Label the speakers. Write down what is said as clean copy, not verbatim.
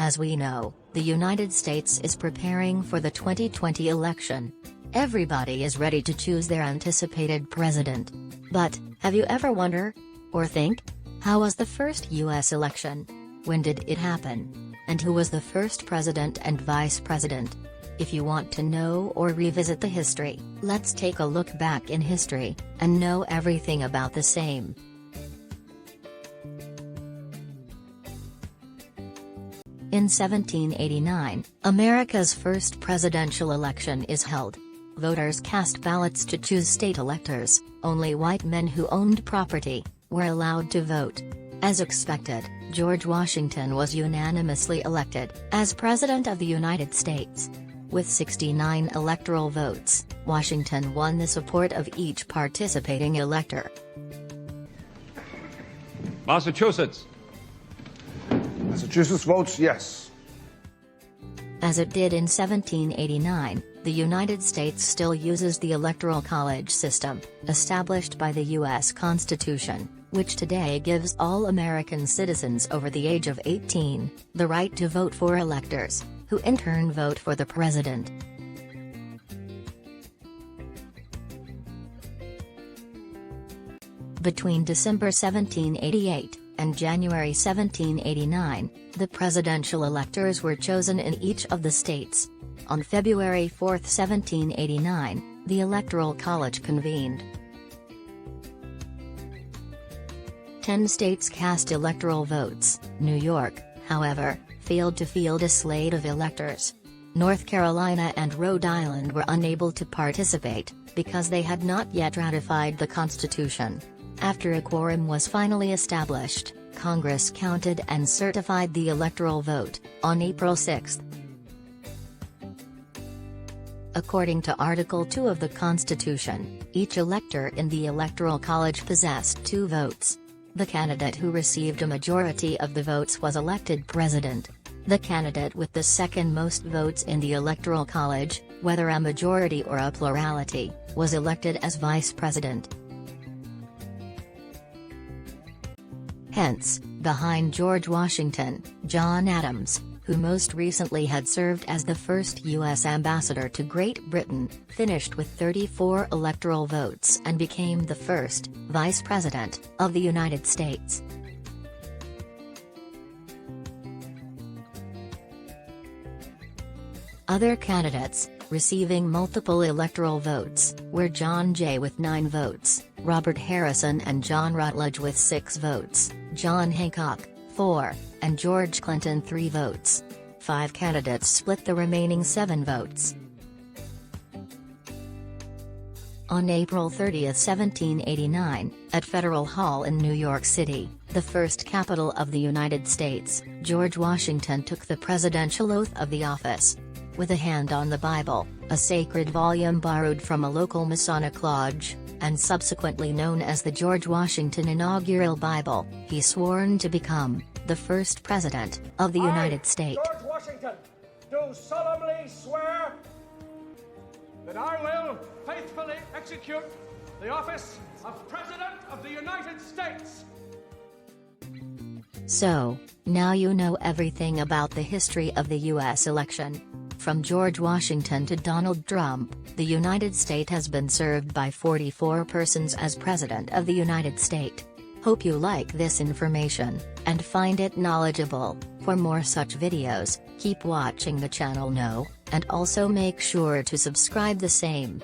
Speaker 1: As we know, the United States is preparing for the 2020 election. Everybody is ready to choose their anticipated president. But, have you ever wondered, or think, how was the first US election? When did it happen? And who was the first president and vice president? If you want to know or revisit the history, let's take a look back in history, and know everything about the same. In 1789, America's first presidential election is held. Voters cast ballots to choose state electors. Only white men who owned property were allowed to vote. As expected, George Washington was unanimously elected as President of the United States. With 69 electoral votes, Washington won the support of each participating elector.
Speaker 2: Massachusetts.
Speaker 3: Massachusetts votes yes.
Speaker 1: As it did in 1789, the United States still uses the Electoral College system, established by the U.S. Constitution, which today gives all American citizens over the age of 18 the right to vote for electors, who in turn vote for the president. Between December 1788 and January 1789, the presidential electors were chosen in each of the states. On February 4, 1789, the Electoral College convened. 10 states cast electoral votes. New York, however, failed to field a slate of electors. North Carolina and Rhode Island were unable to participate, because they had not yet ratified the Constitution. After a quorum was finally established, Congress counted and certified the electoral vote, on April 6. According to Article 2 of the Constitution, each elector in the Electoral College possessed 2 votes. The candidate who received a majority of the votes was elected president. The candidate with the second most votes in the Electoral College, whether a majority or a plurality, was elected as vice president. Hence, behind George Washington, John Adams, who most recently had served as the first U.S. ambassador to Great Britain, finished with 34 electoral votes and became the first vice president of the United States. Other candidates, receiving multiple electoral votes, were John Jay with 9 votes, Robert Harrison and John Rutledge with 6 votes, John Hancock, 4, and George Clinton 3 votes. 5 candidates split the remaining 7 votes. On April 30, 1789, at Federal Hall in New York City, the first capital of the United States, George Washington took the presidential oath of the office. With a hand on the Bible, a sacred volume borrowed from a local Masonic lodge, and subsequently known as the George Washington Inaugural Bible, he swore to become the first president of the United States.
Speaker 4: George Washington, do solemnly swear that I will faithfully execute the office of President of the United States.
Speaker 1: So, now you know everything about the history of the U.S. election. From George Washington to Donald Trump, the United States has been served by 44 persons as President of the United States. Hope you like this information, and find it knowledgeable. For more such videos, keep watching the channel now, and also make sure to subscribe the same.